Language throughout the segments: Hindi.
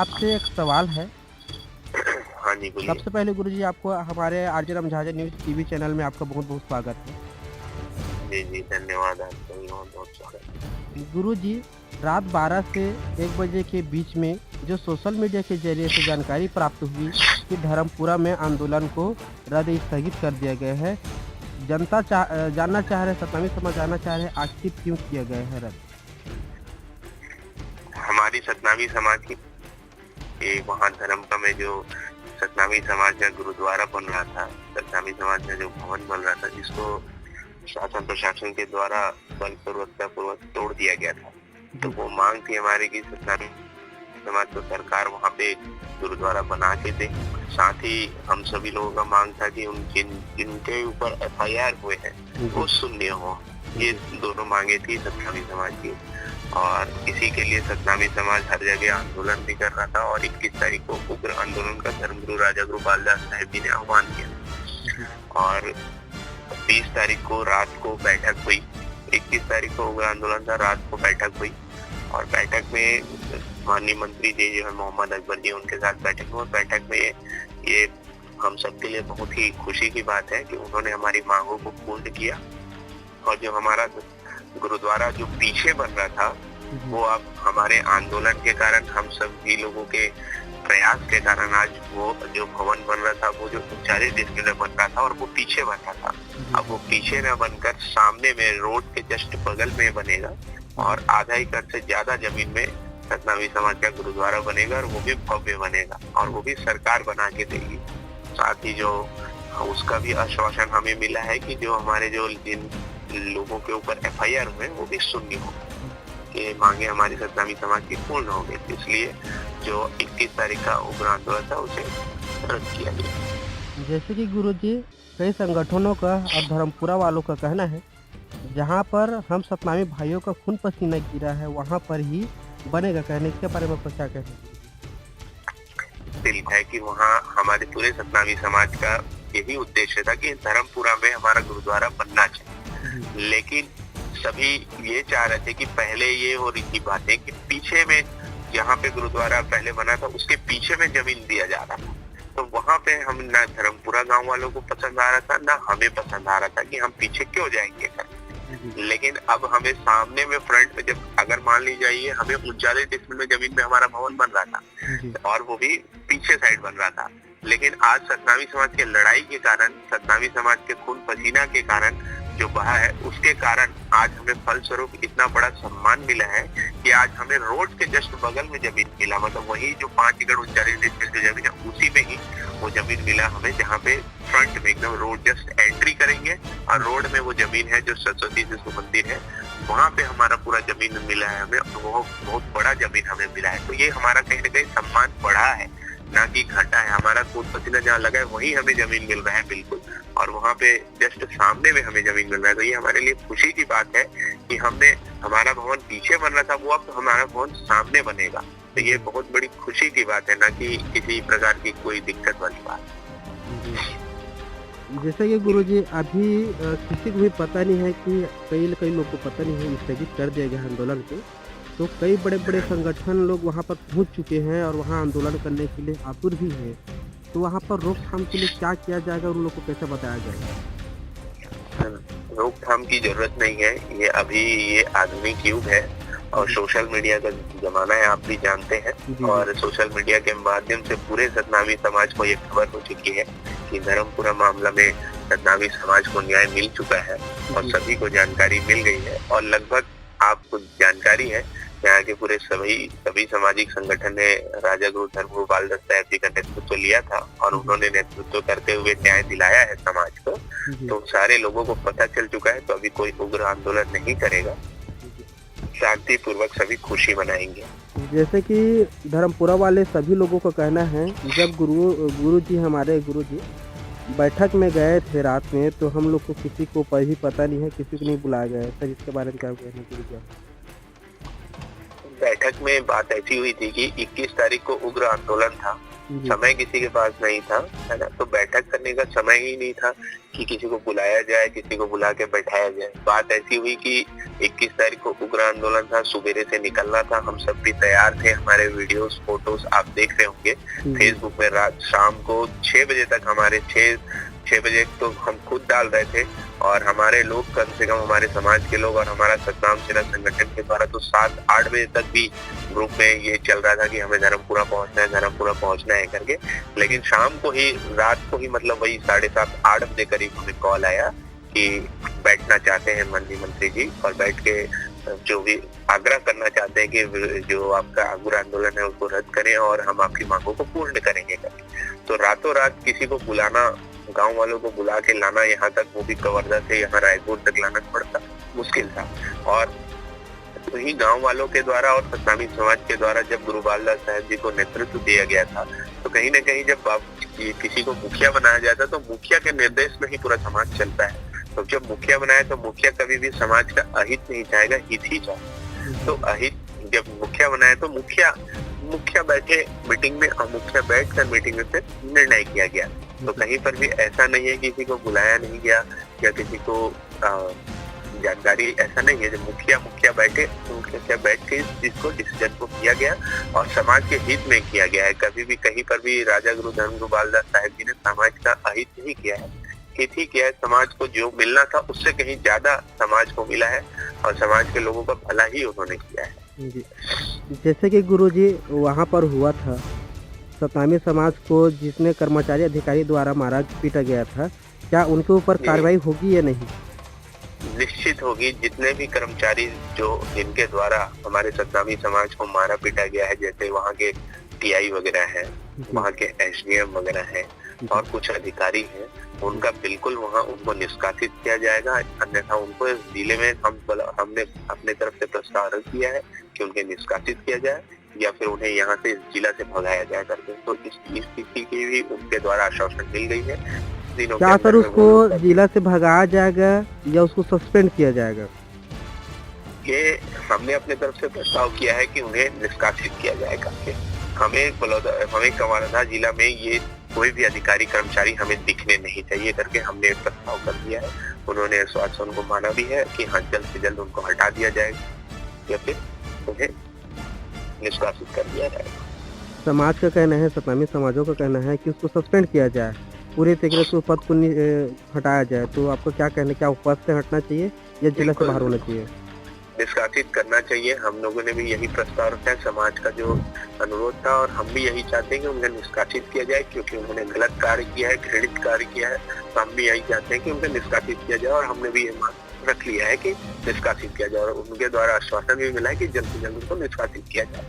आपसे एक सवाल है। हाँ जी, बोलिए। सबसे पहले गुरुजी आपको हमारे आरजे रामझांझर न्यूज़ टीवी चैनल में आपका बहुत-बहुत स्वागत है। जी, जी, धन्यवाद आपका भी बहुत-बहुत स्वागत। गुरुजी, रात 12 से 1 बजे के बीच में जो सोशल मीडिया के ज़रिए से जानकारी प्राप्त हुई कि धर्मपुरा में आंदोलन को रद्द स्थगित कर दिया गया है। जनता जानना चाह रहे सतनामी समाज जानना चाह रहे हैं आखिर क्यों किया गया है रद्द? हमारी सतनामी समाज की वहाँ धर्मपुरा में जो सतनामी समाज का गुरुद्वारा बन रहा था, सतनामी समाज का जो भवन बन रहा था, जिसको शासन प्रशासन के द्वारा बलपूर्वक तोड़ दिया गया था। तो वो मांग थी हमारी कि सतनामी समाज को सरकार वहाँ पे गुरुद्वारा बना के दे। साथ ही हम सभी लोगों का मांग था कि जिनके ऊपर एफआईआर हुए हैं वो शून्य हो। ये दोनों मांगे थी सतनामी समाज की, और इसी के लिए सतनामी समाज हर जगह आंदोलन भी कर रहा था। और 21 तारीख को उग्र आंदोलन का धर्मगुरु राजा गुरु बालदास साहेब जी ने आह्वान किया, और 20 तारीख को रात को बैठक हुई। 21 तारीख को उग्र आंदोलन था, रात को बैठक हुई, और बैठक में माननीय मंत्री जी जो है मोहम्मद अकबर जी, उनके साथ बैठक हुई। बैठक में ये हम सबके लिए बहुत ही खुशी की बात है कि उन्होंने हमारी मांगों को पूर्ण किया, और जो हमारा गुरुद्वारा जो पीछे बन रहा था वो अब हमारे आंदोलन के कारण, हम सभी लोगों के प्रयास के कारण आज वो जो भवन बन रहा था, वो जो 39 डिस्ट्रिक्ट में बन रहा था और वो पीछे बन रहा था, अब वो पीछे न बनकर सामने में रोड के जस्ट बगल में बनेगा, और आधा एकड़ से ज्यादा जमीन में सतनामी समाज का गुरुद्वारा बनेगा, और वो भी भव्य बनेगा, और वो भी सरकार बना के देगी। साथ ही जो उसका भी आश्वासन हमें मिला है कि जो हमारे जो जिन लोगों के ऊपर एफआईआर हुए वो भी शून्य हो, कि मांगे हमारी सतनामी समाज की पूर्ण हो गई। इसलिए जो 21 तारीख का उग्र आंदोलन था उसे रद्द किया गया। जैसे कि गुरुजी, कई संगठनों का और धर्मपुरा वालों का कहना है जहाँ पर हम सतनामी भाइयों का खून पसीना गिरा है वहाँ पर ही बनेगा। कहने इसके बारे में आपको क्या कहना दिल है कि वहाँ हमारे पूरे सतनामी समाज का यही उद्देश्य था कि धर्मपुरा में हमारा गुरुद्वारा बनना चाहिए, लेकिन सभी ये चाह रहे थे कि पहले ये हो रही थी बातें कि पीछे में जहाँ पे गुरुद्वारा पहले बना था उसके पीछे में जमीन दिया जा रहा था। तो वहाँ पे हम ना धर्मपुरा गांव वालों को पसंद आ रहा था, ना हमें पसंद आ रहा था कि हम पीछे क्यों जाएंगे करके। लेकिन अब हमें सामने में फ्रंट में, जब अगर मान लीजिए हमें 39 डिस्ट्रिक्ट में जमीन में हमारा भवन बन रहा था और वो भी पीछे साइड बन रहा था, लेकिन आज सतनामी समाज की लड़ाई के कारण, सतनामी समाज के खून पसीना के कारण जो बहा है, उसके कारण आज हमें फलस्वरूप इतना बड़ा सम्मान मिला है कि आज हमें रोड के जस्ट बगल में जमीन मिला। मतलब वही जो 5 एकड़ 39 डिस्ट्रिक्ट की जमीन है उसी में ही वो जमीन मिला हमें, जहाँ पे फ्रंट में एकदम रोड जस्ट एंट्री करेंगे और रोड में वो जमीन है जो सरस्वती शिशु मंदिर है, वहाँ पे हमारा पूरा जमीन मिला है हमें। वो बहुत बड़ा जमीन हमें मिला है। तो ये हमारा कहीं ना कहीं सम्मान बढ़ा है, ना कि घटा है। हमारा खून पसीना जहाँ लगा है वही हमें जमीन मिल रहा है बिल्कुल, और वहाँ पे जस्ट सामने में हमें जमीन मिल रहा है। तो ये हमारे लिए खुशी की बात है कि हमने, हमारा भवन पीछे बन रहा था वो अब हमारा भवन सामने बनेगा। तो ये बहुत बड़ी खुशी की बात है, ना कि किसी प्रकार की कोई दिक्कत वाली बात। जैसे कि गुरुजी अभी किसी को भी पता नहीं है कि कई लोग को पता नहीं है स्थगित कर दिया गया आंदोलन को, तो कई बड़े बड़े संगठन लोग वहाँ पर पहुँच चुके हैं और वहाँ आंदोलन करने के लिए आतुर भी है। तो वहाँ पर रोकथाम के लिए क्या किया जाएगा, उन लोगों को कैसे बताया जाएगा? रोकथाम की जरूरत नहीं है। ये अभी ये आधुनिक युग है और सोशल मीडिया का जमाना है, आप भी जानते हैं। और सोशल मीडिया के माध्यम से पूरे सतनामी समाज को ये खबर हो चुकी है कि धर्मपुरा मामला में सतनामी समाज को न्याय मिल चुका है और सभी को जानकारी मिल गई है। और लगभग आपको जानकारी है यहाँ के पूरे सभी सामाजिक संगठन ने राजा गुरु धर्मगुरु बालदास साहेब जी का नेतृत्व लिया था और उन्होंने नेतृत्व करते हुए न्याय दिलाया है समाज को। तो सारे लोगों को पता चल चुका है। तो अभी कोई उग्र आंदोलन नहीं करेगा, शांति पूर्वक सभी खुशी मनाएंगे। जैसे कि धर्मपुरा वाले सभी लोगों का कहना है, जब हमारे गुरु जी बैठक में गए थे रात में, तो हम लोग को किसी को भी पता नहीं है, किसी को नहीं बुलाया गया है। सर इसके बारे में क्या कहना है? बैठक में बात ऐसी हुई थी कि 21 तारीख को उग्र आंदोलन था जी। समय किसी के पास नहीं था, है ना? तो बैठक करने का समय ही नहीं था कि किसी को बुलाया जाए, किसी को बुला के बैठाया जाए। बात ऐसी हुई कि 21 तारीख को उग्र आंदोलन था, सुबेरे से निकलना था, हम सब भी तैयार थे, हमारे वीडियोस, फोटोस आप देख रहे होंगे जी। फेसबुक में। रात शाम को 6 बजे तक हमारे 6 बजे तो हम खुद डाल रहे थे, और हमारे लोग, कम से कम हमारे समाज के लोग और हमारा सतनाम सेना संगठन के द्वारा तो 7-8 बजे तक भी ग्रुप में ये चल रहा था कि हमें धर्मपुरा पहुंचना है करके। लेकिन शाम को ही, रात को ही, मतलब वही 7:30-8 बजे करीब हमें कॉल आया कि बैठना चाहते हैं मंत्री जी, और बैठ के जो भी आग्रह करना चाहते हैं कि जो आपका उग्र आंदोलन है उसको रद्द करें और हम आपकी मांगों को पूर्ण करेंगे करके। तो रातों रात किसी को बुलाना, गांव वालों को बुला के लाना यहाँ तक, वो भी कवर्धा से यहाँ रायपुर तक लाना पड़ता, मुश्किल था। और वही गांव वालों के द्वारा और सतनामी समाज के द्वारा जब गुरु बालदास साहब जी को नेतृत्व दिया गया था, तो कहीं न कहीं जब किसी को मुखिया बनाया जाता है तो मुखिया के निर्देश में ही पूरा समाज चलता है। तो जब मुखिया बनाया तो मुखिया कभी भी समाज का अहित नहीं चाहेगा, हित ही चाहे। तो अहित जब मुखिया बनाया तो मुखिया बैठे मीटिंग में, और मुखिया बैठकर मीटिंग में फिर निर्णय किया गया। तो कहीं पर भी ऐसा नहीं है कि किसी को बुलाया नहीं गया या किसी को जानकारी, ऐसा नहीं है। जब मुखिया बैठे तो मुखिया बैठ के इस चीज को, डिसीजन को किया गया और समाज के हित में किया गया है। कभी भी कहीं पर भी राजा गुरु धर्मगुरु बालदास साहब जी ने समाज का अहित नहीं किया है, हित ही किया है। समाज को जो मिलना था उससे कहीं ज्यादा समाज को मिला है, और समाज के लोगों का भला ही उन्होंने किया है। जी। जैसे कि गुरुजी वहाँ पर हुआ था, सतनामी समाज को जितने कर्मचारी अधिकारी द्वारा मारा पीटा गया था, क्या उनके ऊपर कार्रवाई होगी या नहीं? निश्चित होगी। जितने भी कर्मचारी जिनके द्वारा हमारे सतनामी समाज को मारा पीटा गया है, जैसे वहाँ के टीआई वगैरह है, वहाँ के एसडीएम वगैरह है और कुछ अधिकारी हैं, उनका बिल्कुल वहाँ उनको निष्कासित किया जाएगा। अन्यथा उनको इस जिले में हमने अपने तरफ से प्रस्ताव रख दिया है कि उनके निष्कासित किया जाए या फिर उन्हें यहाँ से इस जिला से भगाया जाए करके। तो इस स्थिति की भी उनके द्वारा आश्वासन मिल गई है। क्या सर उसको जिला से भगाया जाएगा या उसको सस्पेंड किया जाएगा? ये हमने अपने तरफ से प्रस्ताव किया है कि उन्हें निष्कासित किया जाए करके। हमें कवर्धा जिला में ये कोई भी अधिकारी कर्मचारी हमें दिखने नहीं चाहिए करके हमने प्रस्ताव कर दिया है। उन्होंने आश्वासन को माना भी है कि हाँ, जल्द से जल्द उनको हटा दिया जाएगा या फिर उन्हें निष्कासित कर दिया जाएगा। समाज का कहना है, सतनामी समाजों का कहना है कि उसको सस्पेंड किया जाए, पूरे तरीके से पद को हटाया जाए। तो आपको क्या कहना है, क्या पद से हटना चाहिए या जिला से बाहर होना चाहिए? निष्कासित करना चाहिए। हम लोगों ने भी यही प्रस्ताव रखा है, समाज का जो अनुरोध था, और हम भी यही चाहते हैं कि उन्हें निष्कासित किया जाए, क्योंकि उन्होंने गलत कार्य किया है, घृणित कार्य किया है। तो हम भी यही चाहते हैं कि उन्हें निष्कासित किया जाए, और हमने भी ये मांग रख लिया है कि निष्कासित किया जाए, और उनके द्वारा आश्वासन भी मिला है कि जल्द से जल्द उनको निष्कासित किया जाए।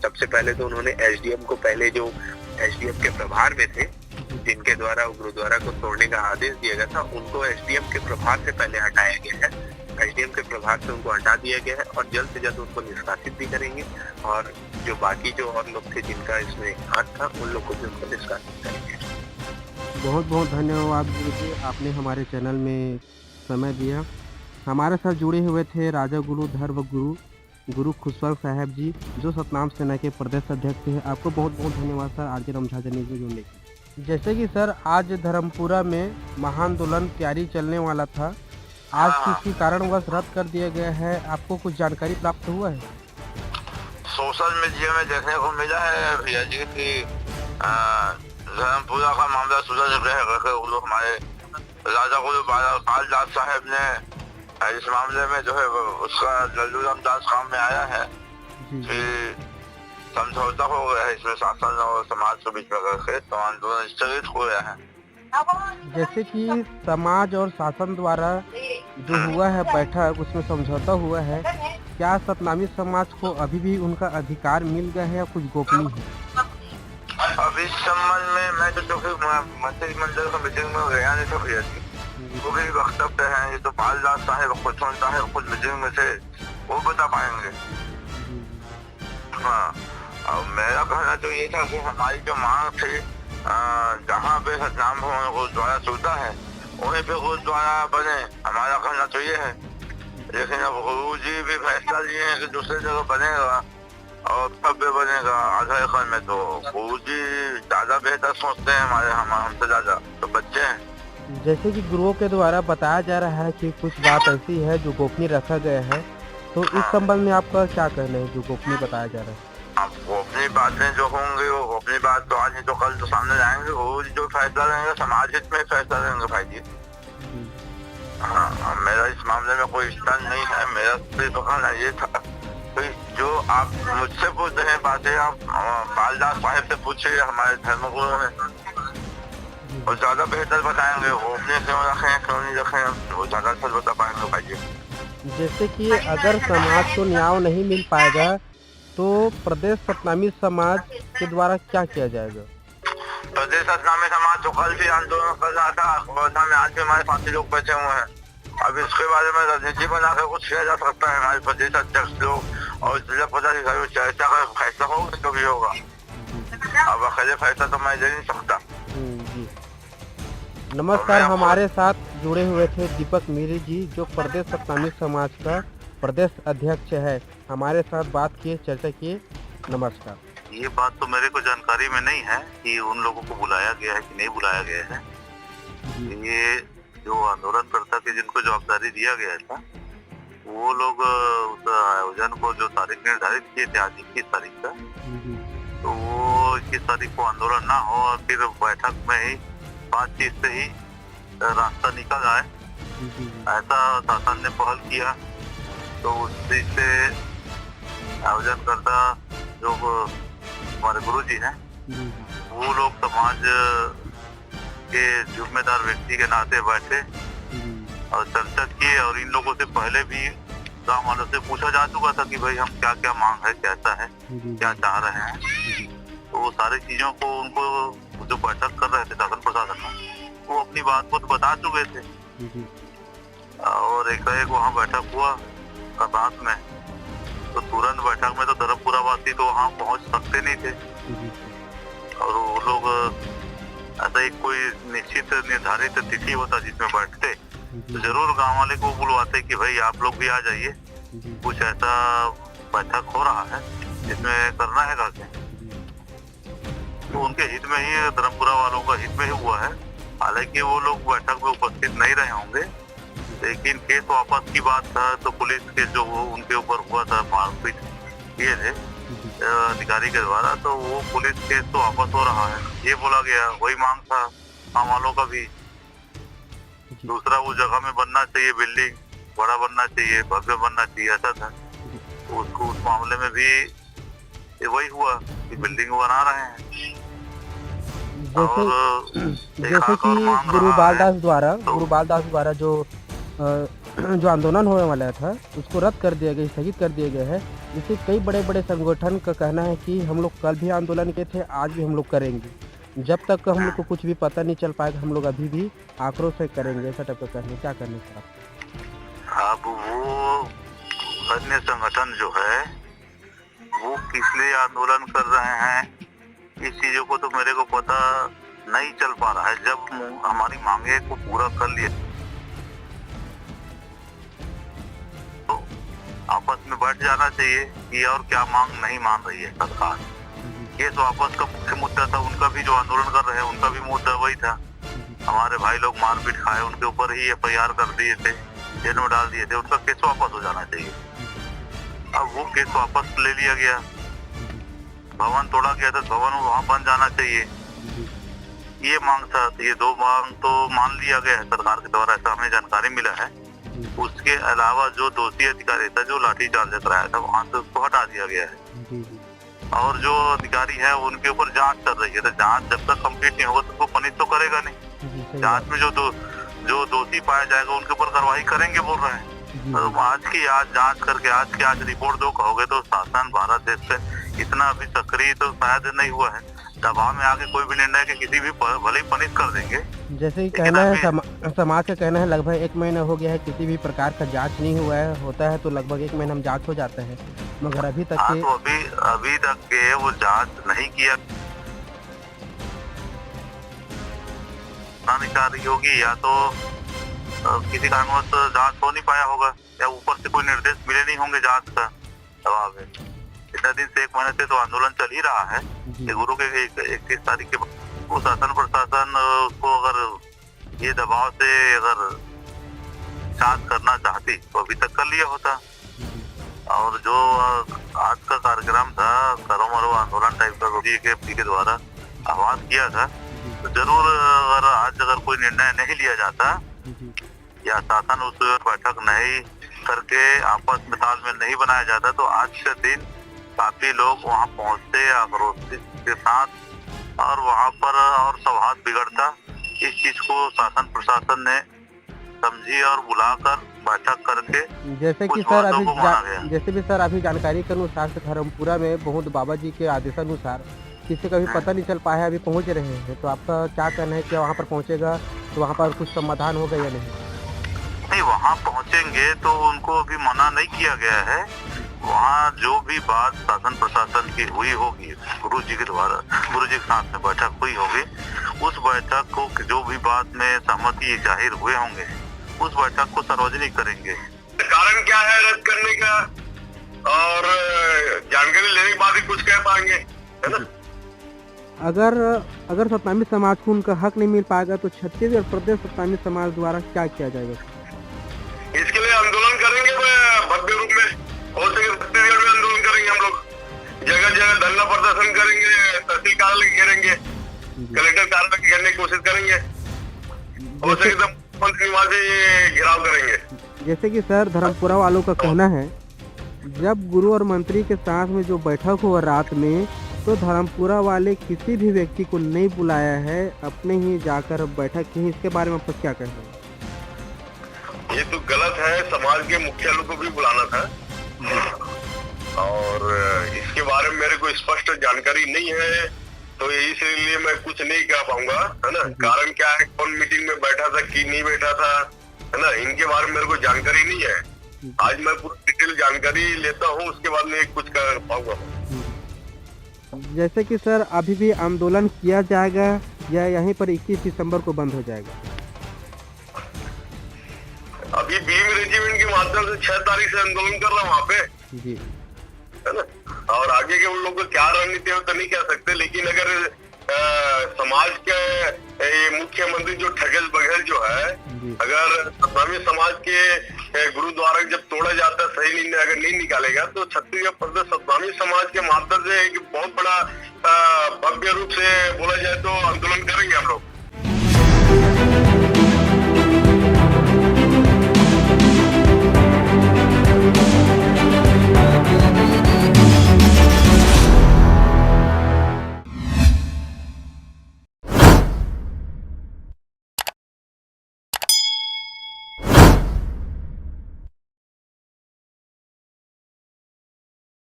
सबसे पहले तो उन्होंने एसडीएम को, पहले जो एसडीएम के प्रभार में थे, जिनके द्वारा गुरुद्वारा को तोड़ने का आदेश दिया गया था, उनको एसडीएम के प्रभार से पहले हटाया गया है। एसडीएम के प्रभार से उनको हटा दिया गया है और जल्द से जल्द उनको निष्कासित भी करेंगे, और जो बाकी जो और लोग थे जिनका इसमें हाथ था, उन लोग को भी उनको निष्कासित करेंगे। बहुत बहुत धन्यवाद गुरुजी, आपने हमारे चैनल में समय दिया। हमारे साथ जुड़े हुए थे राजा गुरु धर्म गुरु खुशवंत साहब जी, जो सतनाम सेना के प्रदेश अध्यक्ष हैं। आपको बहुत बहुत धन्यवाद सर आज रमझा न्यूज़ में जुड़ने के। जैसे कि सर आज धर्मपुरा में महाआंदोलन तैयारी चलने वाला था, आज किसी कारणवश रद्द कर दिया गया है, आपको कुछ जानकारी प्राप्त हुआ है? सोशल मीडिया में देखने को मिला है भैया जी कि धर्मपुरा का मामला सुलझ गया है। वो लोग हमारे राजा गुरु बालदास साहब ने इस मामले में जो है उसका लल्लू रामदास काम में आया है कि समझौता हो गया है इसमें शासन और समाज के बीच में करके, तो आंदोलन स्थगित हो गया है। जैसे कि समाज और शासन द्वारा जो हुआ है बैठक, उसमें समझौता हुआ है, क्या सतनामी समाज को अभी भी उनका अधिकार मिल गया है या कुछ गोपनीय है? अब इस संबंध में मैं तो मंत्रिमंडल का मीटिंग में गया नहीं था भैया जी, वो भी वक्तव्य है, ये तो बालदास साहब खुद सुनता है, खुद मीटिंग में से वो बता पाएंगे। हाँ, और मेरा कहना तो ये था कि हमारी जो मांग थी, जहाँ पे सतनाम भवन गुरुद्वारा चलता है वहीं पे गुरुद्वारा बने, हमारा कहना तो ये है। लेकिन अब गुरु जी भी फैसला लिए हैं कि दूसरी जगह बनेगा और भव्य बनेगा आधा एकड़ में, तो गुरु जी ज्यादा बेहतर सोचते हैं हमसे ज्यादा तो बच्चे हैं। जैसे कि गुरुओं के द्वारा बताया जा रहा है कि कुछ बात ऐसी है जो गोपनीय रखा गया है, तो इस हाँ। संबंध में आपका क्या कहना है जो गोपनीय बताया जा रहा है? अब वो अपनी बातें जो होंगी वो अपनी बात तो आज नहीं तो कल तो सामने जाएंगे, वो जो फैसला लेंगे समाज हित में फैसला लेंगे भाई जी। हाँ, मेरा इस मामले में कोई स्टैंड नहीं है। मेरा सिर्फ कहना ये था कि जो आप मुझसे पूछ रहे हैं बातें आप बालदास साहब से पूछिए, हमारे धर्मगुरु हैं, वो ज्यादा बेहतर बताएंगे। वो अपने क्यों रखें क्यों नहीं रखें वो ज्यादा अच्छा बता पाएंगे भाई जी। जैसे कि अगर समाज को न्याय नहीं मिल पाएगा तो प्रदेश सतनामी समाज के द्वारा क्या किया जाएगा? प्रदेश सतनामी समाज तो कल भी आंदोलन कर रहा था, वर्षा में आज भी हमारे साथी लोग बैठे हुए हैं। अब इसके बारे में राजनीति बनाकर कुछ किया जा सकता है। हमारे प्रदेश अध्यक्ष लोग और जिला पदाधिकारी चर्चा कर फैसला होगा जो भी होगा। अब अकेले फैसला तो मैं दे नहीं सकता। जी। नमस्कार, हमारे साथ जुड़े हुए थे दीपक मीरी जी जो प्रदेश सतनामी समाज का प्रदेश अध्यक्ष है, हमारे साथ बात किए, चर्चा किए। नमस्कार। ये बात तो मेरे को जानकारी में नहीं है कि उन लोगों को बुलाया गया है कि नहीं बुलाया गया है। ये जो आंदोलनकर्ता के जिनको जवाबदारी दिया गया था वो लोग उस आयोजन को जो तारीख निर्धारित किए थे आज 21 तारीख का, तो वो 21 तारीख को आंदोलन ना हो और फिर बैठक में ही बातचीत से ही रास्ता निकल आए, ऐसा शासन ने पहल किया। तो उस चीज से आयोजनकर्ता जो हमारे गुरु जी हैं वो लोग समाज के जिम्मेदार व्यक्ति के नाते बैठे और चर्चा किए। और इन लोगों से पहले भी गांव वालों से पूछा जा चुका था कि भाई हम क्या क्या मांग है, कैसा है, क्या चाह रहे हैं। तो वो सारी चीजों को उनको जो बैठक कर रहे थे शासन प्रशासन में वो अपनी बात को तो बता चुके थे। और एक वहाँ बैठक हुआ रात में, तो तुरंत बैठक में तो धर्मपुरा वासी तो वहाँ पहुँच सकते नहीं थे। और वो लोग ऐसा एक कोई निश्चित निर्धारित तिथि होता जिसमें बैठते तो जरूर गांव वाले को बुलवाते कि भाई आप लोग भी आ जाइए, कुछ ऐसा बैठक हो रहा है जिसमें करना है क्या। तो उनके हित में ही, धर्मपुरा वालों का हित में ही हुआ है। हालांकि वो लोग बैठक में उपस्थित नहीं रहे होंगे, लेकिन केस वापस की बात था तो पुलिस के जो वो उनके ऊपर हुआ था मारपीट किए थे अधिकारी के द्वारा, तो वो पुलिस केस तो वापस हो रहा है। ये बोला गया, वही मांग था गाँव वालों का भी। दूसरा वो जगह में बनना चाहिए, बिल्डिंग बड़ा बनना चाहिए, भव्य बनना चाहिए, ऐसा था। तो उसको उस मामले में भी वही हुआ कि बिल्डिंग बना रहे हैं। जैसे कि गुरु बालदास द्वारा जो आंदोलन होने वाला था उसको रद्द कर दिया गया, स्थगित कर दिया गया है। जैसे कई बड़े बड़े संगठन का कहना है कि हम लोग कल भी आंदोलन किए थे, आज भी हम लोग करेंगे, जब तक हम लोग को कुछ भी पता नहीं चल पाएगा हम लोग अभी भी आक्रोश से करेंगे, ऐसा टाइप का कहना। क्या करने का अब वो अन्य संगठन जो है वो किस लिए आंदोलन कर रहे हैं इस चीजों को तो मेरे को पता नहीं चल पा रहा है। जब हमारी मांगे को पूरा कर लिया तो आपस में बैठ जाना चाहिए कि और क्या मांग नहीं मान रही है सरकार। केस वापस का मुख्य मुद्दा था, उनका भी जो आंदोलन कर रहे हैं उनका भी मुद्दा वही था। हमारे भाई लोग मारपीट खाए, उनके ऊपर ही FIR कर दिए थे, जेल में डाल दिए थे, उनका केस वापस हो जाना चाहिए। अब वो केस वापस ले लिया गया, भवन तोड़ा गया था, भवन वहाँ बन जाना चाहिए, ये मांग था। ये दो मांग तो मान लिया गया है सरकार के द्वारा, ऐसा हमें जानकारी मिला है। उसके अलावा जो दोषी अधिकारी था जो लाठीचार्ज कराया था वहाँ से उसको हटा दिया गया है। और जो अधिकारी है उनके ऊपर जांच चल रही है, तो जांच जब तक कंप्लीट नहीं होगा तो उसको पनिश तो करेगा नहीं। जांच में जो दोषी पाया जाएगा उनके ऊपर कार्रवाई करेंगे बोल रहे हैं। तो आज जांच करके आज रिपोर्ट दो कहोगे तो शासन भारत देश से इतना अभी सक्रिय तो शायद नहीं हुआ है। दबाव में आके कोई भी निर्णय के किसी भी भले ही पनिश कर देंगे। जैसे कि कहना है समाज का कहना है लगभग 1 महीना हो गया है, किसी भी प्रकार का जांच नहीं हुआ है। होता है तो लगभग 1 महीना हम जांच हो जाता है, मगर अभी तक अभी तक के वो जांच नहीं किया चाह रही होगी, या तो किसी कारणवश जांच हो नहीं पाया होगा, या ऊपर से कोई निर्देश मिले नहीं होंगे जांच का दबाव है। इतना दिन से 1 महीने से तो आंदोलन चल ही रहा है। गुरु के 31 तारीख के वो शासन प्रशासन को अगर ये दबाव से अगर शांत करना चाहती तो अभी तक कर लिया होता। और जो आज का कार्यक्रम था करो मरो आंदोलन टाइप का बीजेपी के द्वारा आह्वान किया था, तो जरूर अगर कोई निर्णय नहीं लिया जाता या शासन उस बैठक नहीं करके आपस में तालमेल नहीं बनाया जाता तो आज के दिन काफी लोग वहां पहुंचते आक्रोश के साथ और वहां पर और सौहार्द बिगड़ता। इस चीज को शासन प्रशासन ने समझी और बुलाकर बैठक करके जैसे कि सर जैसे भी सर अभी जानकारी के अनुसार से धर्मपुरा में बहुत बाबा जी के आदेशानुसार किसी का भी पता नहीं चल पाया, अभी पहुंच रहे हैं, तो आपका क्या कहना है कि वहाँ पर पहुंचेगा तो वहाँ पर कुछ समाधान होगा या नहीं? वहाँ पहुंचेंगे तो उनको अभी मना नहीं किया गया है। वहाँ जो भी बात शासन प्रशासन की हुई होगी गुरु जी के द्वारा, गुरु जी के साथ में बैठक हुई होगी, उस बैठक को जो भी बात में सहमति जाहिर हुए होंगे उस बैठक को सार्वजनिक करेंगे। कारण क्या है रद्द करने का और जानकारी लेने के बाद ही कुछ कह पाएंगे, है ना। अगर सतनामी समाज को उनका हक नहीं मिल पाएगा तो छत्तीसगढ़ प्रदेश सतनामी समाज द्वारा क्या किया जाएगा? इसके लिए आंदोलन करेंगे भव्य रूप में, हो सके छत्तीसगढ़ में आंदोलन करेंगे हम लोग, जगह जगह धरना प्रदर्शन करेंगे, तहसील कार्यालय घेरेंगे, कलेक्टर कार्यालय घेरने की कोशिश करेंगे, हो सके तो मंत्री वहाँ से घेराव करेंगे। जैसे कि सर धर्मपुरा वालों का कहना है जब गुरु और मंत्री के साथ में जो बैठक हुआ रात में तो धर्मपुरा वाले किसी भी व्यक्ति को नहीं बुलाया है, अपने ही जाकर बैठक की। इसके बारे में आप क्या कहना है? ये तो गलत है, समाज के मुखिया को भी बुलाना था और इसके बारे में मेरे को स्पष्ट जानकारी नहीं है, तो इसलिए मैं कुछ नहीं कह पाऊंगा, है ना। कारण क्या है, कौन मीटिंग में बैठा था कि नहीं बैठा था, है ना, इनके बारे में मेरे को जानकारी नहीं है। आज मैं पूरी डिटेल जानकारी लेता हूँ, उसके बाद में कुछ कह पाऊंगा। जैसे कि सर अभी भी आंदोलन किया जाएगा या यहीं पर 21 दिसंबर को बंद हो जाएगा? अभी बीम रेजिमेंट के माध्यम से 6 तारीख से आंदोलन कर रहा हूँ वहाँ पे जी, है ना। और आगे के उन लोगों को क्या रणनीति है तो नहीं कह सकते, लेकिन अगर समाज के मुख्यमंत्री जो ठगेल बघेल जो है, अगर सतनामी समाज के गुरुद्वारा जब तोड़ा जाता है सही निर्णय अगर नहीं निकालेगा तो छत्तीसगढ़ प्रदेश सतनामी समाज के माध्यम से एक बहुत बड़ा भव्य रूप से बोला जाए तो आंदोलन